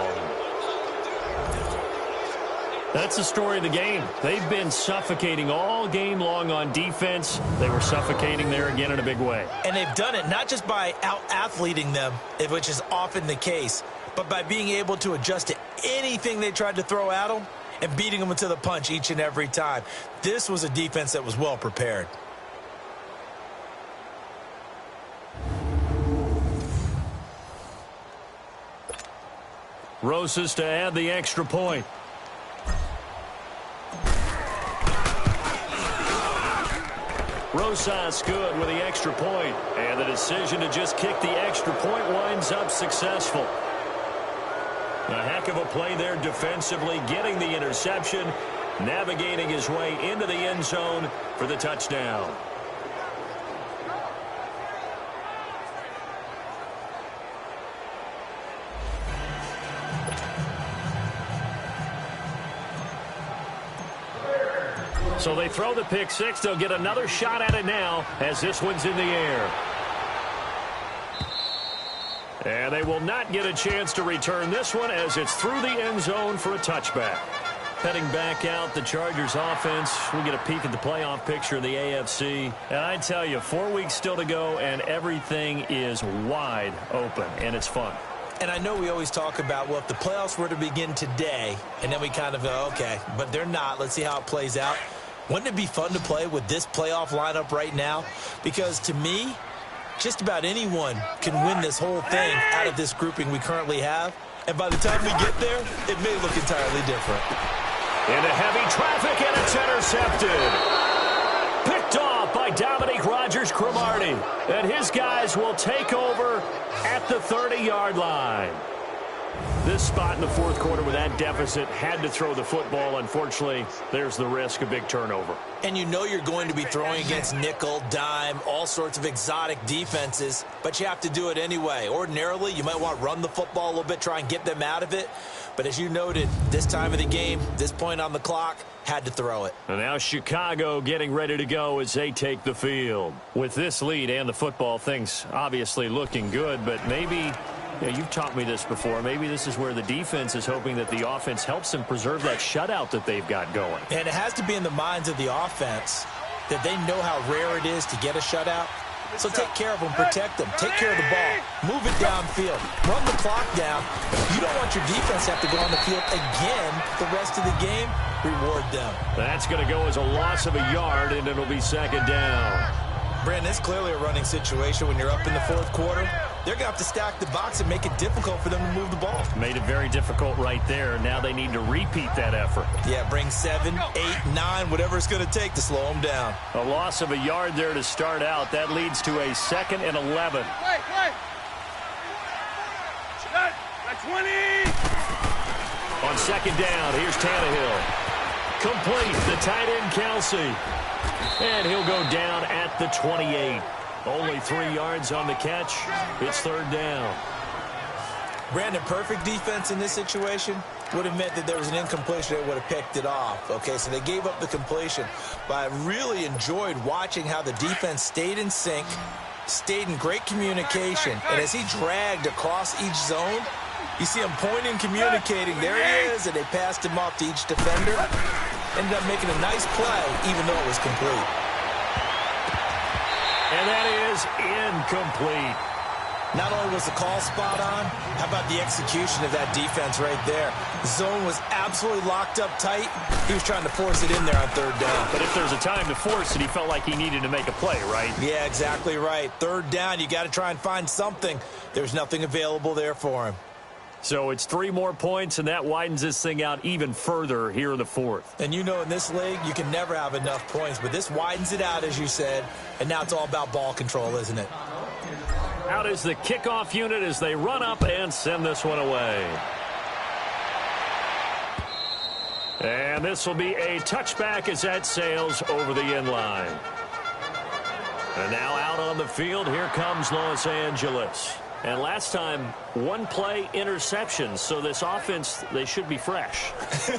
That's the story of the game. They've been suffocating all game long on defense. They were suffocating there again in a big way. And they've done it not just by out-athleting them, which is often the case, but by being able to adjust to anything they tried to throw at them and beating them to the punch each and every time. This was a defense that was well prepared. Rosas to add the extra point. Rosas good with the extra point. And the decision to just kick the extra point winds up successful. A heck of a play there defensively, getting the interception, navigating his way into the end zone for the touchdown. So they throw the pick six. They'll get another shot at it now as this one's in the air. And they will not get a chance to return this one as it's through the end zone for a touchback. Heading back out, the Chargers offense. We get a peek at the playoff picture in the AFC. And I tell you, 4 weeks still to go, and everything is wide open, and it's fun. And I know we always talk about, well, if the playoffs were to begin today, and then we kind of go, okay, but they're not. Let's see how it plays out. Wouldn't it be fun to play with this playoff lineup right now? Because to me, just about anyone can win this whole thing out of this grouping we currently have. And by the time we get there, it may look entirely different. Into heavy traffic, and it's intercepted. Picked off by Dominique Rodgers-Cromartie. And his guys will take over at the 30-yard line. This spot in the fourth quarter with that deficit had to throw the football. Unfortunately, there's the risk of big turnover. And you know you're going to be throwing against nickel, dime, all sorts of exotic defenses, but you have to do it anyway. Ordinarily, you might want to run the football a little bit, try and get them out of it. But as you noted, this time of the game, this point on the clock, had to throw it. And now Chicago getting ready to go as they take the field. With this lead and the football, things obviously looking good, but maybe... Yeah, you've taught me this before. Maybe this is where the defense is hoping that the offense helps them preserve that shutout that they've got going. And it has to be in the minds of the offense that they know how rare it is to get a shutout. So take care of them, protect them, take care of the ball, move it downfield, run the clock down. You don't want your defense to have to go on the field again the rest of the game. Reward them. That's going to go as a loss of a yard, and it'll be second down. Brandon, it's clearly a running situation when you're up in the fourth quarter. They're going to have to stack the box and make it difficult for them to move the ball. Made it very difficult right there. Now they need to repeat that effort. Yeah, bring 7, 8, 9, whatever it's going to take to slow them down. A loss of a yard there to start out. That leads to a 2nd and 11. That's 20. On second down, here's Tannehill. Complete, the tight end Kelsey. And he'll go down at the 28. Only 3 yards on the catch. It's third down. Brandon, perfect defense in this situation would have meant that there was an incompletion. They would have picked it off. Okay, so they gave up the completion. But I really enjoyed watching how the defense stayed in sync, stayed in great communication. And as he dragged across each zone, you see him pointing, communicating. There he is, and they passed him off to each defender. Ended up making a nice play, even though it was complete. And that is incomplete. Not only was the call spot on, how about the execution of that defense right there? The zone was absolutely locked up tight. He was trying to force it in there on third down. But if there's a time to force it, he felt like he needed to make a play, right? Yeah, exactly right. Third down, you got to try and find something. There's nothing available there for him. So it's 3 more points, and that widens this thing out even further here in the fourth. And you know in this league, you can never have enough points, but this widens it out, as you said, and now it's all about ball control, isn't it? Out is the kickoff unit as they run up and send this one away. And this will be a touchback as that sails over the end line. And now out on the field, here comes Los Angeles. And last time, 1 play interception. So this offense, they should be fresh.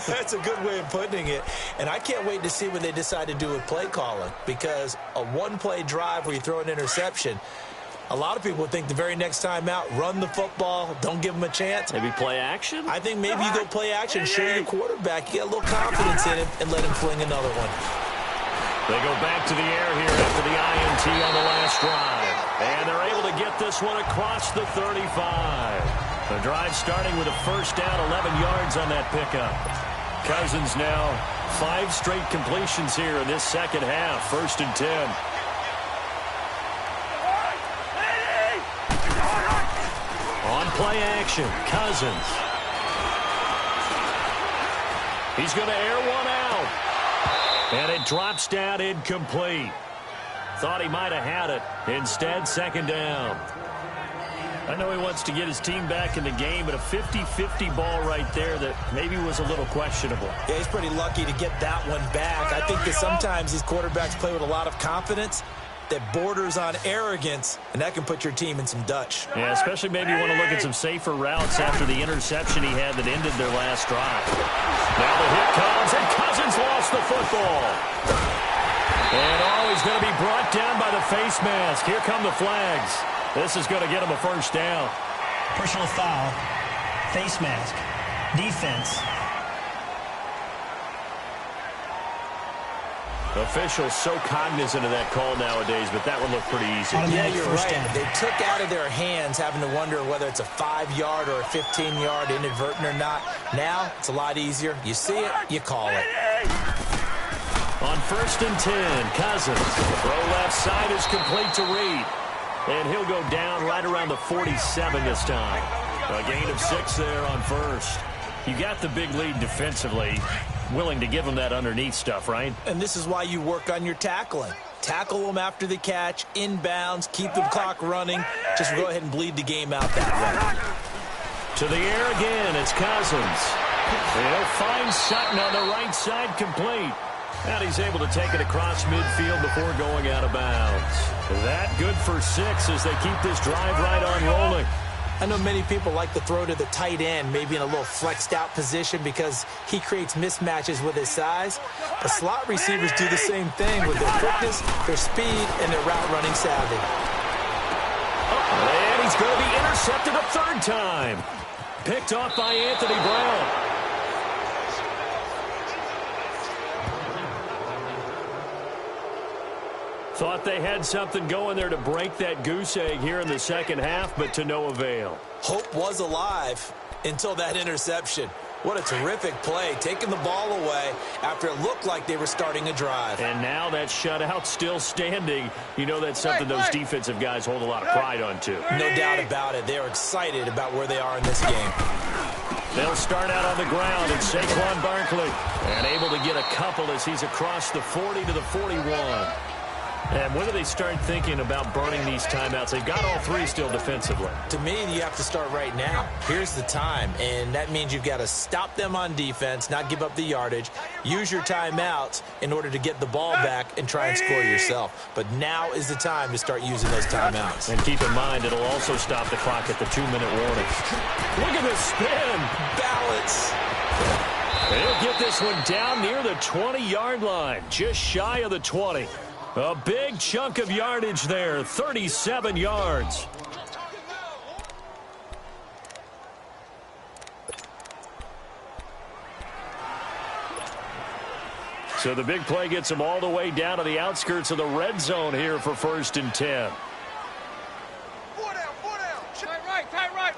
That's a good way of putting it. And I can't wait to see what they decide to do with play calling. Because a 1-play drive where you throw an interception, a lot of people would think the very next time out, run the football, don't give them a chance. Maybe play action? I think maybe you go play action, show your quarterback, you get a little confidence in him, and let him fling another one. They go back to the air here after the INT on the last drive. And they're able to get this one across the 35. The drive starting with a first down, 11 yards on that pickup. Cousins now 5 straight completions here in this second half. 1st and 10. On play action, Cousins. He's going to air one out. And it drops down incomplete. Thought he might have had it. Instead, 2nd down. I know he wants to get his team back in the game, but a 50-50 ball right there that maybe was a little questionable. Yeah, he's pretty lucky to get that one back. I think that sometimes these quarterbacks play with a lot of confidence that borders on arrogance, and that can put your team in some Dutch. Yeah, especially maybe you want to look at some safer routes after the interception he had that ended their last drive. Now the hit comes, and Cousins lost the football. And he's going to be brought down by the face mask. Here come the flags. This is going to get him a first down. Personal foul. Face mask. Defense. Officials so cognizant of that call nowadays, but that one looked pretty easy. Yeah, you're right. They took out of their hands having to wonder whether it's a 5-yard or a 15-yard, inadvertent or not. Now, it's a lot easier. You see it, you call it. On 1st and 10, Cousins. Throw left side is complete to Reed. And he'll go down right around the 47 this time. A gain of 6 there on first. You got the big lead defensively. Willing to give them that underneath stuff, right? And this is why you work on your tackling. Tackle them after the catch, inbounds, keep the clock running. Just go ahead and bleed the game out that way. To the air again, it's Cousins. He'll find Sutton on the right side, complete. And he's able to take it across midfield before going out of bounds. That good for 6 as they keep this drive right on rolling. I know many people like to throw to the tight end, maybe in a little flexed out position because he creates mismatches with his size. But slot receivers do the same thing with their quickness, their speed, and their route running savvy. And he's going to be intercepted a 3rd time. Picked off by Anthony Brown. Thought they had something going there to break that goose egg here in the second half, but to no avail. Hope was alive until that interception. What a terrific play, taking the ball away after it looked like they were starting a drive. And now that shutout still standing. You know that's something those defensive guys hold a lot of pride on, too. No doubt about it. They're excited about where they are in this game. They'll start out on the ground, and Saquon Barkley. And able to get a couple as he's across the 40 to the 41. And when do they start thinking about burning these timeouts? They've got all 3 still defensively. To me, you have to start right now. Here's the time, and that means you've got to stop them on defense, not give up the yardage, use your timeouts in order to get the ball back and try and score yourself. But now is the time to start using those timeouts. And keep in mind, it'll also stop the clock at the 2-minute warning. Look at this spin. Balance. They'll get this one down near the 20-yard line, just shy of the 20. A big chunk of yardage there, 37 yards. So the big play gets them all the way down to the outskirts of the red zone here for 1st and 10. 4 down. Tight right.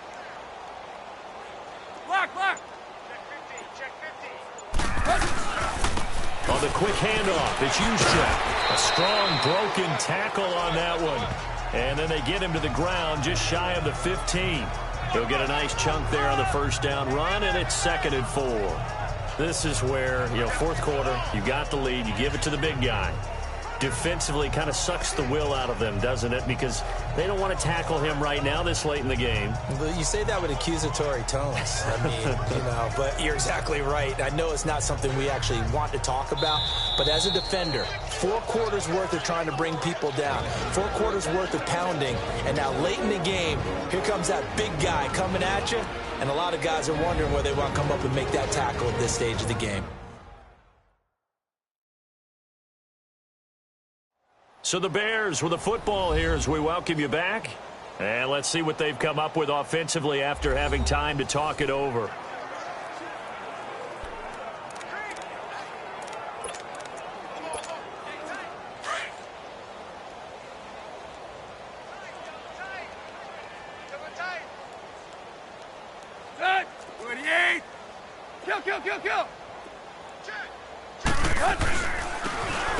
Block. Check 50. On the quick handoff, it's Juszczyk. A strong broken tackle on that one. And then they get him to the ground just shy of the 15. He'll get a nice chunk there on the 1st down run, and it's 2nd and 4. This is where, 4th quarter, you got the lead, you give it to the big guy. Defensively kind of sucks the will out of them, doesn't it? Because they don't want to tackle him right now this late in the game. You say that with accusatory tones. I mean, but you're exactly right. I know it's not something we actually want to talk about, but as a defender, 4 quarters worth of trying to bring people down, 4 quarters worth of pounding, and now late in the game, here comes that big guy coming at you, and a lot of guys are wondering whether they want to come up and make that tackle at this stage of the game. So the Bears with the football here as we welcome you back. And let's see what they've come up with offensively after having time to talk it over. Set. 28. Kill.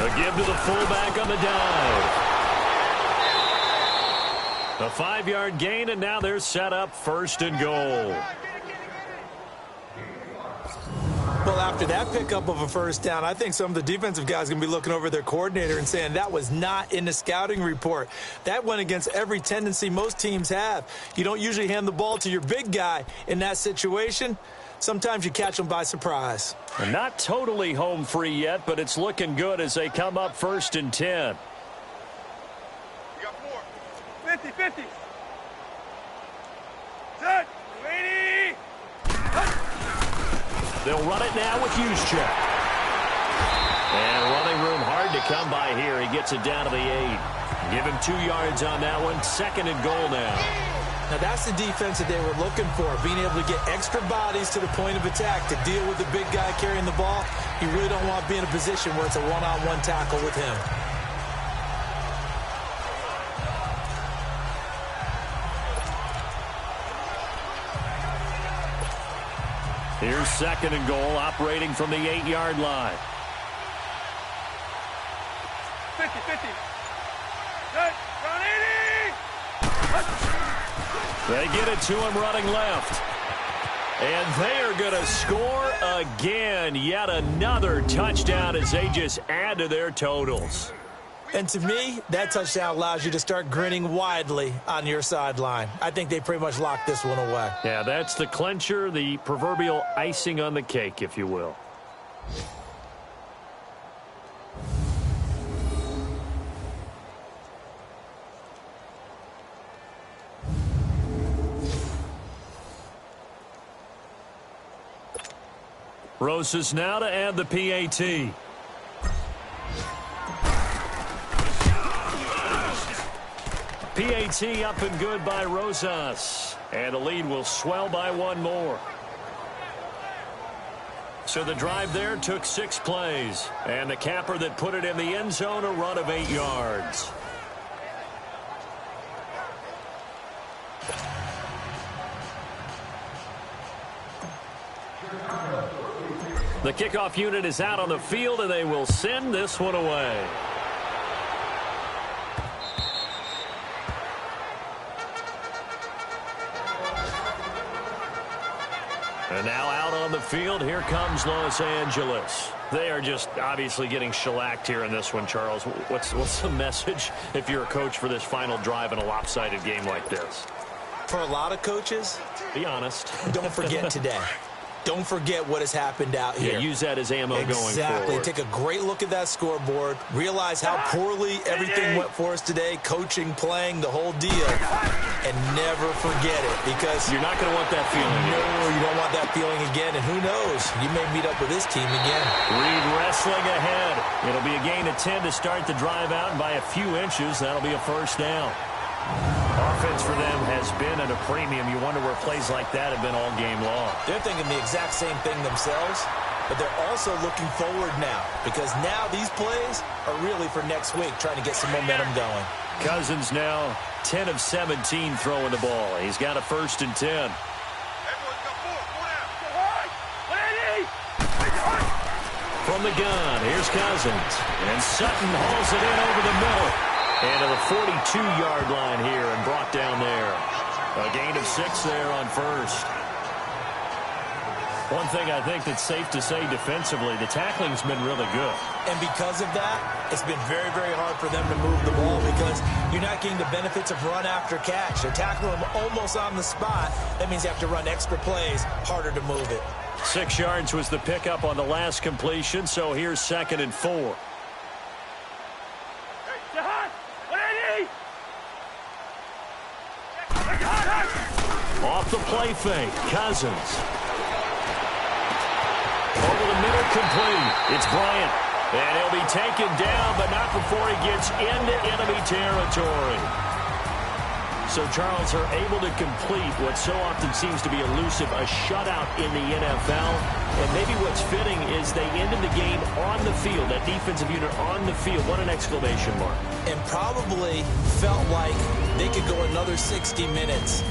A give to the fullback on the dive. A 5-yard gain, and now they're set up 1st and goal. Well, after that pickup of a 1st down, I think some of the defensive guys are going to be looking over their coordinator and saying that was not in the scouting report. That went against every tendency most teams have. You don't usually hand the ball to your big guy in that situation. Sometimes you catch them by surprise. And not totally home free yet, but it's looking good as they come up 1st and 10. You got 4. 50. Set. 80. They'll run it now with Juszczyk. And running room hard to come by here. He gets it down to the 8. Give him 2 yards on that one. 2nd and goal now. Now, that's the defense that they were looking for, being able to get extra bodies to the point of attack to deal with the big guy carrying the ball. You really don't want to be in a position where it's a one-on-one tackle with him. Here's 2nd and goal, operating from the 8-yard line. 50-50. Good. Run 80. They get it to him running left. And they are going to score again. Yet another touchdown as they just add to their totals. And to me, that touchdown allows you to start grinning widely on your sideline. I think they pretty much locked this one away. Yeah, that's the clincher, the proverbial icing on the cake, if you will. Rosas now to add the PAT. PAT up and good by Rosas. And the lead will swell by 1 more. So the drive there took 6 plays. And the capper that put it in the end zone, a run of 8 yards. The kickoff unit is out on the field, and they will send this one away. And now out on the field, here comes Los Angeles. They are just obviously getting shellacked here in this one, Charles. What's the message if you're a coach for this final drive in a lopsided game like this? For a lot of coaches, be honest. Don't forget today. Don't forget what has happened out here. Yeah, use that as ammo going forward. Exactly. Take a great look at that scoreboard. Realize how poorly everything went for us today. Coaching, playing, the whole deal. And never forget it, because you're not going to want that feeling. No, you don't want that feeling again. And who knows? You may meet up with this team again. Reed wrestling ahead. It'll be a gain of 10 to start the drive out, and by a few inches, that'll be a first down. Offense for them has been at a premium. You wonder where plays like that have been all game long. They're thinking the exact same thing themselves, but they're also looking forward now, because now these plays are really for next week, trying to get some momentum going. Cousins now 10 of 17 throwing the ball. He's got a 1st and 10. From the gun, here's Cousins. And Sutton hauls it in over the middle. And to the 42-yard line here and brought down there. A gain of 6 there on 1st. One thing I think that's safe to say defensively, the tackling's been really good. And because of that, it's been very, very hard for them to move the ball, because you're not getting the benefits of run after catch. They're tackling them almost on the spot. That means you have to run extra plays, harder to move it. 6 yards was the pickup on the last completion, so here's 2nd and 4. Off the play fake, Cousins. Over the middle, complete. It's Bryant. And he'll be taken down, but not before he gets into enemy territory. So, Charles, are able to complete what so often seems to be elusive, a shutout in the NFL. And maybe what's fitting is they ended the game on the field, that defensive unit on the field. What an exclamation mark. And probably felt like they could go another 60 minutes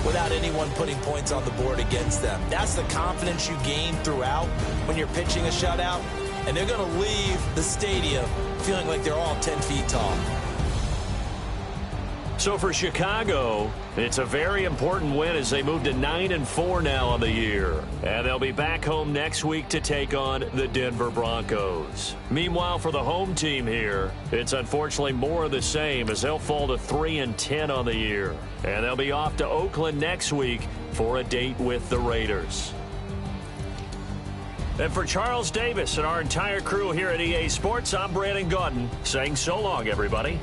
without anyone putting points on the board against them. That's the confidence you gain throughout when you're pitching a shutout. And they're going to leave the stadium feeling like they're all 10 feet tall. So for Chicago, it's a very important win as they move to 9-4 now on the year. And they'll be back home next week to take on the Denver Broncos. Meanwhile, for the home team here, it's unfortunately more of the same as they'll fall to 3-10 on the year. And they'll be off to Oakland next week for a date with the Raiders. And for Charles Davis and our entire crew here at EA Sports, I'm Brandon Gaudin saying so long, everybody.